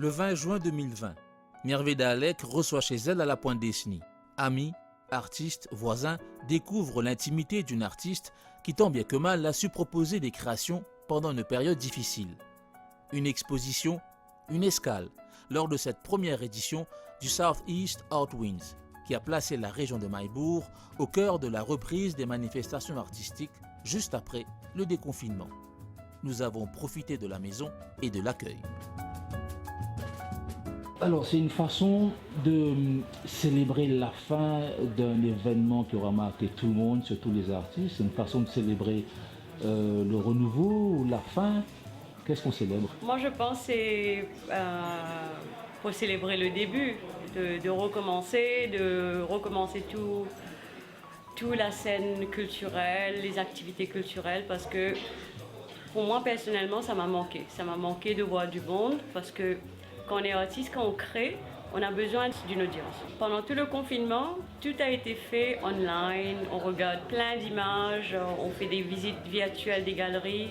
Le 20 juin 2020, Mirveda Alec reçoit chez elle à la Pointe Desny. Amis, artistes, voisins découvrent l'intimité d'une artiste qui tant bien que mal a su proposer des créations pendant une période difficile. Une exposition, une escale, lors de cette première édition du Southeast Art Winds, qui a placé la région de Maïbourg au cœur de la reprise des manifestations artistiques juste après le déconfinement. Nous avons profité de la maison et de l'accueil. Alors, c'est une façon de célébrer la fin d'un événement qui aura marqué tout le monde, surtout les artistes. C'est une façon de célébrer le renouveau ou la fin. Qu'est-ce qu'on célèbre? Moi, je pense que c'est pour célébrer le début, de recommencer tout la scène culturelle, les activités culturelles, parce que pour moi, personnellement, ça m'a manqué. Ça m'a manqué de voir du monde, parce que quand on est artiste, quand on crée, on a besoin d'une audience. Pendant tout le confinement, tout a été fait online. On regarde plein d'images, on fait des visites virtuelles des galeries.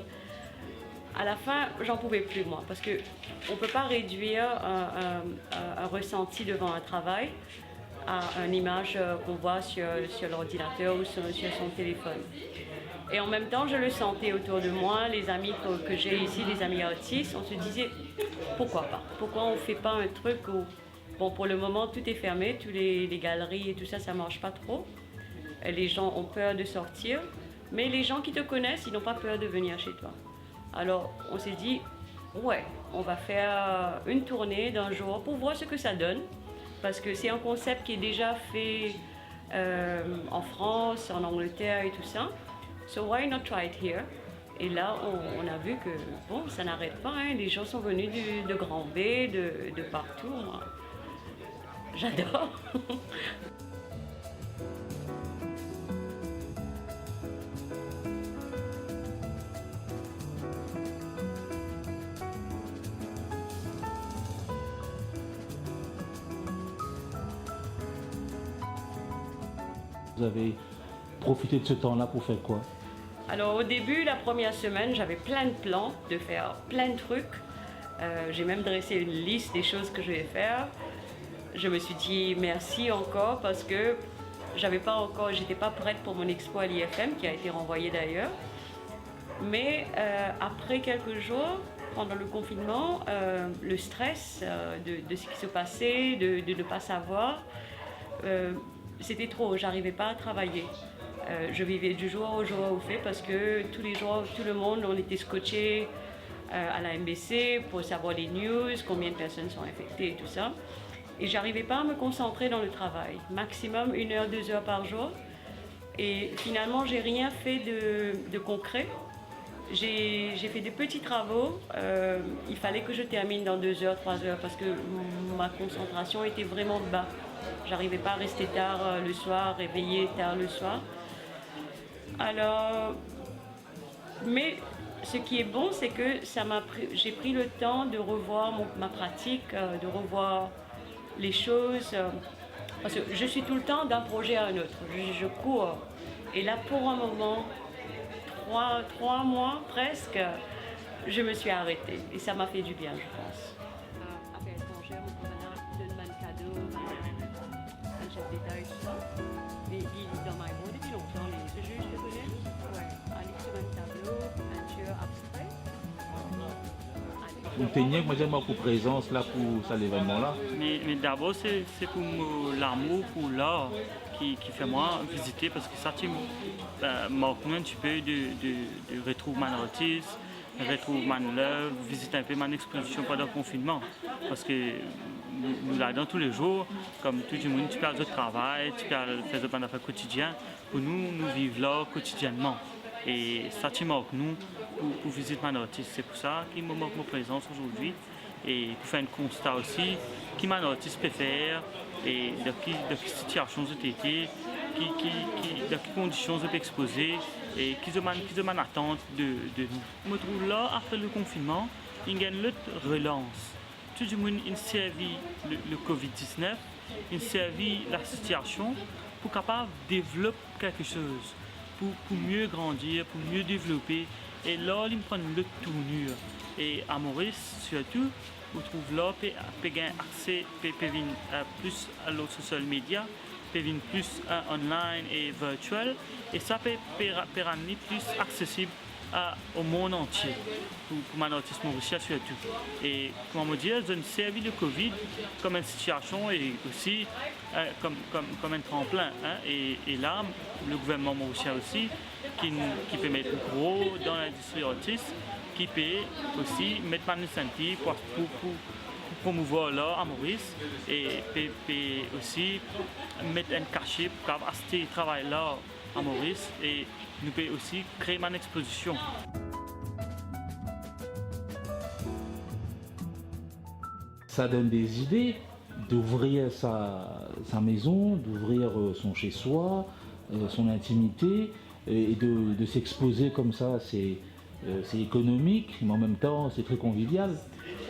À la fin, j'en pouvais plus, moi, parce qu'on ne peut pas réduire un ressenti devant un travail à une image qu'on voit sur l'ordinateur ou sur son téléphone. Et en même temps, je le sentais autour de moi, les amis que j'ai ici, les amis artistes, on se disait, pourquoi pas? Pourquoi on ne fait pas un truc où, bon, pour le moment, tout est fermé, toutes les galeries et tout ça, ça ne marche pas trop. Et les gens ont peur de sortir, mais les gens qui te connaissent, ils n'ont pas peur de venir chez toi. Alors, on s'est dit, ouais, on va faire une tournée d'un jour pour voir ce que ça donne, parce que c'est un concept qui est déjà fait en France, en Angleterre et tout ça. So why not try it here? Et là, on a vu que bon, ça n'arrête pas, hein. Les gens sont venus de Grand B, de partout. Moi, j'adore. Vous avez profité de ce temps-là pour faire quoi? Alors au début, la première semaine, j'avais plein de plans de faire plein de trucs. J'ai même dressé une liste des choses que je vais faire. Je me suis dit merci encore parce que j'étais pas prête pour mon expo à l'IFM qui a été renvoyée d'ailleurs. Mais après quelques jours, pendant le confinement, le stress de ce qui se passait, de ne pas savoir, c'était trop, j'arrivais pas à travailler. Je vivais du jour au fait parce que tous les jours, tout le monde, on était scotché à la MBC pour savoir les news, combien de personnes sont infectées et tout ça. Et j'arrivais pas à me concentrer dans le travail. Maximum 1 heure, 2 heures par jour. Et finalement, j'ai rien fait de concret. J'ai fait des petits travaux. Il fallait que je termine dans 2 heures, 3 heures parce que ma concentration était vraiment bas. J'arrivais pas à rester tard le soir, réveillée tard le soir. Alors, mais ce qui est bon, c'est que j'ai pris le temps de revoir ma pratique, de revoir les choses. Parce que je suis tout le temps d'un projet à un autre. Je cours. Et là, pour un moment, 3 mois presque, je me suis arrêtée. Et ça m'a fait du bien, je pense. Affaires étrangères, mon gouverneur donne un cadeau, un chef d'État et tout ça. Mais il est dans ma monde depuis longtemps, ce juge te connaît? Ouais. Aller sur un tableau, peinture abstrait. Vous tenez que moi j'aime beaucoup présence là pour ça l'événement-là. Mais d'abord c'est pour l'amour pour l'art qui fait moi visiter parce que ça marque un petit peu de retrouver mon artiste, retrouver mon œuvre, visiter un peu mon exposition pendant le confinement. Parce que nous là-dedans tous les jours, comme tout le monde, tu perds le travail, tu perds faire des affaires quotidiennes. Pour nous vivons là quotidiennement. Et ça te marque nous pour visiter mon artiste. C'est pour ça qu'il me manque ma présence aujourd'hui. Et pour faire un constat aussi, qui mon artiste préfère et de quelle situation j'ai été, de quelles conditions j'ai exposé et qui demande attente de nous. Je me trouve là après le confinement, il y a une autre relance. Tout le monde a servi le Covid-19, il a servi la situation pour capable de développer quelque chose. Pour mieux grandir, pour mieux développer Et là, ils prennent le tournure. Et à Maurice, surtout, vous trouvez là, peut gagner accès, peut venir plus à l'autre social media, peut venir plus online et virtuel. Et ça peut rendre plus accessible au monde entier, pour mon artiste mauricien surtout. Et comment dire, je me servis le Covid comme une situation et aussi comme un tremplin. Hein. Et là, le gouvernement mauricien aussi, qui peut mettre gros dans l'industrie artiste, qui peut aussi mettre un incentive pour promouvoir l'art à Maurice et peut aussi mettre un cachet pour acheter travail là à Maurice et nous pouvons aussi créer une exposition. Ça donne des idées d'ouvrir sa maison, d'ouvrir son chez-soi, son intimité et de s'exposer comme ça. C'est économique, mais en même temps c'est très convivial.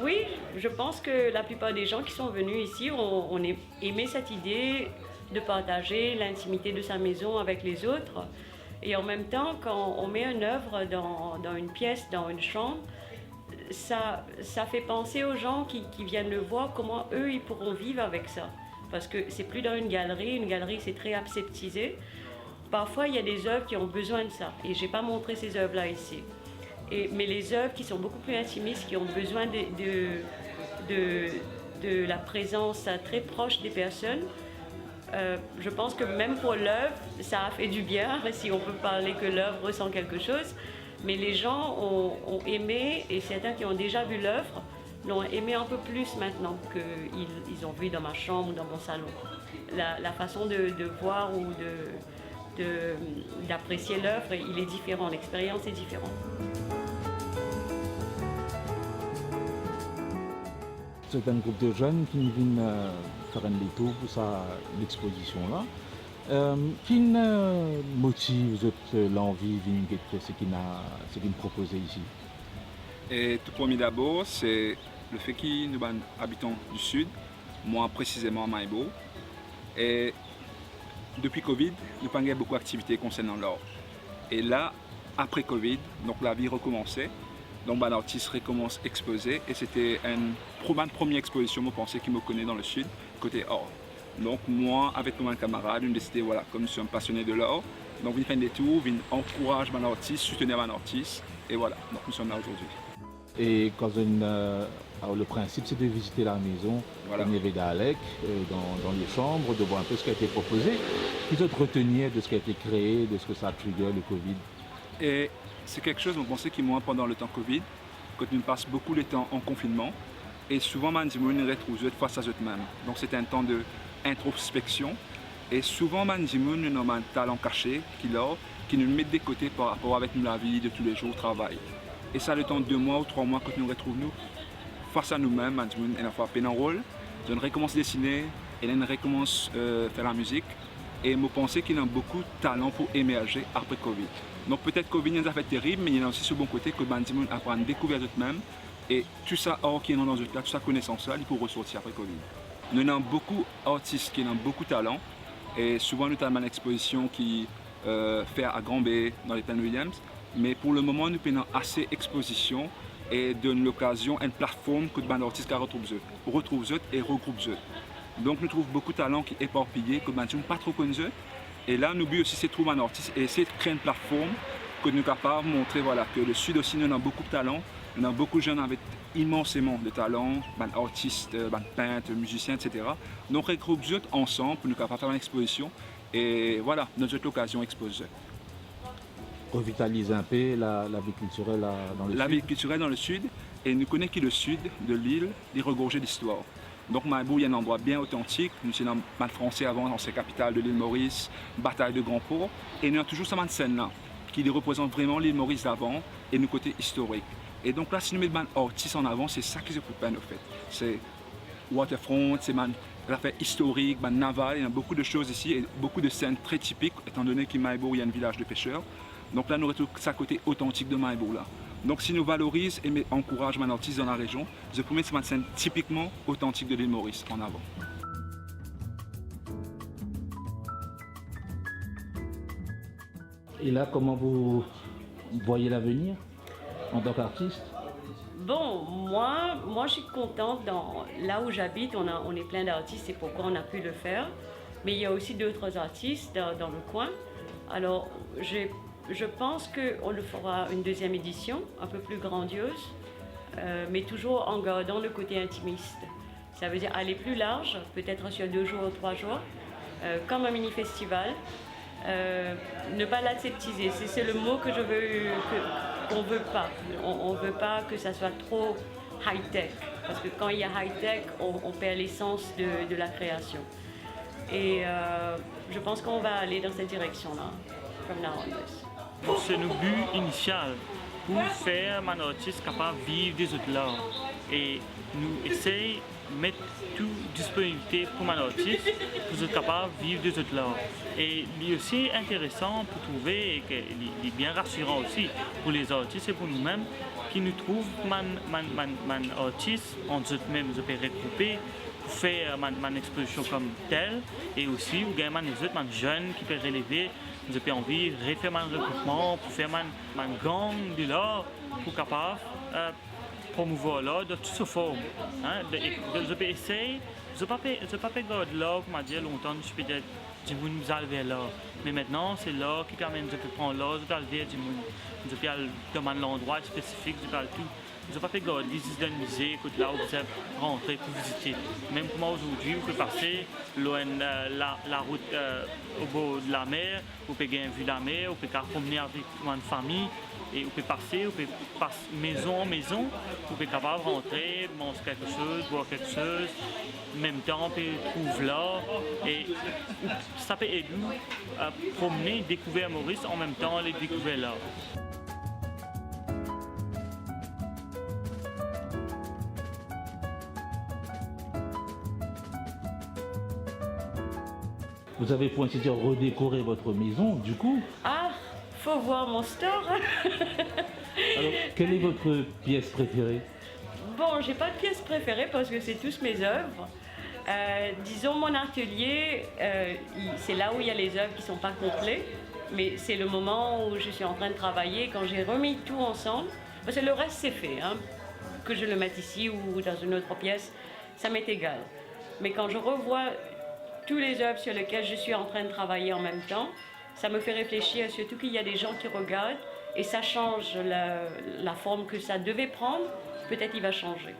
Oui, je pense que la plupart des gens qui sont venus ici ont aimé cette idée de partager l'intimité de sa maison avec les autres. Et en même temps, quand on met une œuvre dans une pièce, dans une chambre, ça fait penser aux gens qui viennent le voir, comment eux, ils pourront vivre avec ça. Parce que c'est plus dans une galerie c'est très aseptisé. Parfois, il y a des œuvres qui ont besoin de ça. Et je n'ai pas montré ces œuvres-là ici. Mais les œuvres qui sont beaucoup plus intimistes, qui ont besoin de la présence très proche des personnes, je pense que même pour l'œuvre, ça a fait du bien, si on peut parler que l'œuvre ressent quelque chose. Mais les gens ont aimé, et certains qui ont déjà vu l'œuvre l'ont aimé un peu plus maintenant qu'ils ont vu dans ma chambre, dans mon salon. La façon de voir ou d'apprécier l'œuvre, il est différent, l'expérience est différente. C'est un groupe de jeunes qui viennent faire un détour pour l'exposition-là. Qui motive l'envie de ce qu'il proposait ici? Et tout premier d'abord, c'est le fait que nous sommes habitants du Sud, moi précisément à Maïbo. Et depuis Covid, nous avons beaucoup d'activités concernant l'art. Et là, après Covid, donc la vie recommençait. Donc l'artiste recommence à exposer et c'était une première exposition, je pensais, qui me connaît dans le Sud, côté art. Donc moi, avec mon camarade, on a décidé, voilà, comme nous sommes passionnés de l'art, donc on fait des tours, on encourage mon artiste, soutenir mon artiste, et voilà, donc nous sommes là aujourd'hui. Et quand alors le principe, c'est de visiter la maison, Voilà. de Mirveda Alec, dans les chambres, de voir un peu ce qui a été proposé, puis de te retenir de ce qui a été créé, de ce que ça a trigger le Covid. Et c'est quelque chose, on pensait que moi, pendant le temps Covid, quand nous passons beaucoup de temps en confinement, et souvent, nous retrouve face à eux-mêmes. Donc c'était un temps d'introspection. Et souvent, nous avons un talent caché qui nous met de côté par rapport avec la vie de tous les jours au travail. Et ça, le temps de 2 mois ou 3 mois, quand nous retrouvons face à nous-mêmes, nous avons fait un rôle, nous recommence à dessiner, et nous recommence à faire la musique. Et je pense qu'il y a beaucoup de talent pour émerger après Covid. Donc peut-être que Covid nous a fait terrible, mais il y a aussi ce bon côté que nous apprend à découvrir eux-mêmes. Et tout ça, qui est dans eux, toute sa connaissance-là, il peut ressortir après Covid. Nous avons beaucoup d'artistes qui ont beaucoup de talent. Et souvent, nous avons une exposition qui fait à Grand B, dans les Plaines Williams. Mais pour le moment, nous avons assez d'expositions et donne l'occasion, une plateforme que les artistes retrouvent et regroupent. Donc nous trouvons beaucoup de talents qui sont éparpillés, que nous n'avons pas trop connus. Et là, nous but aussi, c'est de trouver un artiste et essayer de créer une plateforme que nous sommes capables de montrer que le Sud aussi, nous avons beaucoup de talents. Nous avons beaucoup de jeunes avec immensément de talents, artistes, peintres, musiciens, etc. Donc nous regroupons ensemble pour nous capables de faire une exposition. Et voilà, notre l'occasion d'exposer. Revitaliser un peu la vie culturelle dans le Sud. La vie culturelle dans le Sud, et nous connaissons que le Sud de l'île est regorgé d'histoire. Donc Maïbo, il y a un endroit bien authentique. Nous sommes dans le français avant, dans ces capitales de l'île Maurice, bataille de Grand-Port. Et nous avons toujours cette scène-là, qui représente vraiment l'île Maurice d'avant et nos côtés historiques. Et donc là, si nous mettons des artistes en avant, c'est ça qui se prépare en fait. C'est waterfront, c'est l'affaire historique, naval, il y a beaucoup de choses ici et beaucoup de scènes très typiques, étant donné qu'à Maïbo, il y a un village de pêcheurs. Donc là, nous retrouvons ça côté authentique de Maïbo là. Donc si nous valorisons et encourageons un artiste dans la région, je peux mettre cette scène typiquement authentique de l'île Maurice en avant. Et là, comment vous voyez l'avenir? en tant qu'artiste? Bon, moi je suis contente. Là où j'habite, on est plein d'artistes, c'est pourquoi on a pu le faire. Mais il y a aussi d'autres artistes dans le coin. Alors, je pense qu'on le fera une deuxième édition, un peu plus grandiose, mais toujours en gardant le côté intimiste. Ça veut dire aller plus large, peut-être sur 2 jours ou 3 jours, comme un mini-festival. Ne pas l'aseptiser, c'est le mot que je veux, qu'on ne veut pas. On ne veut pas que ça soit trop high-tech, parce que quand il y a high-tech, on perd l'essence de la création. Et je pense qu'on va aller dans cette direction-là, from now on. C'est notre but initial pour faire un artiste capable de vivre des autres là. Et nous essayons de mettre toute disponibilité pour un artiste pour être capable de vivre des autres là. Et il est aussi intéressant pour trouver, et il est bien rassurant aussi pour les artistes et pour nous-mêmes, qui nous trouvent un artiste, on nous peut regrouper pour faire une exposition comme telle, et aussi ou bien les autres jeunes qui peuvent relever, nous avons envie de refaire un regroupement pour faire un gang de l'art pour capable promouvoir l'art de toutes ses formes. Je peux essayer, je ne peux pas garder l'art, comme on dit longtemps, je peux dire du monde nous alver l'art. Mais maintenant, c'est l'art qui quand même, je peux prendre l'art, je peux alver du monde. Je peux demander l'endroit spécifique, je peux tout. Je ne peux pas garder des musées, là où vous êtes rentré pour visiter. Même pour moi aujourd'hui, vous pouvez passer loin la route au bord de la mer, vous pouvez gagner vue de la mer, vous pouvez promener avec une famille. Et vous pouvez passer maison en maison, vous pouvez capable rentrer, manger quelque chose, boire quelque chose, en même temps, vous pouvez trouver l'art. Et ça peut aider nous à promener, découvrir Maurice, en même temps, les découvrir l'art. Vous avez, pour ainsi dire, redécoré votre maison, du coup. Ah, faut voir mon store. Alors, quelle est votre pièce préférée? Bon, j'ai pas de pièce préférée parce que c'est tous mes œuvres. Disons mon atelier, c'est là où il y a les œuvres qui sont pas complètes, mais c'est le moment où je suis en train de travailler, quand j'ai remis tout ensemble, parce que le reste c'est fait, hein, que je le mette ici ou dans une autre pièce, ça m'est égal. Mais quand je revois tous les œuvres sur lesquelles je suis en train de travailler en même temps, ça me fait réfléchir, surtout qu'il y a des gens qui regardent et ça change la forme que ça devait prendre, peut-être il va changer.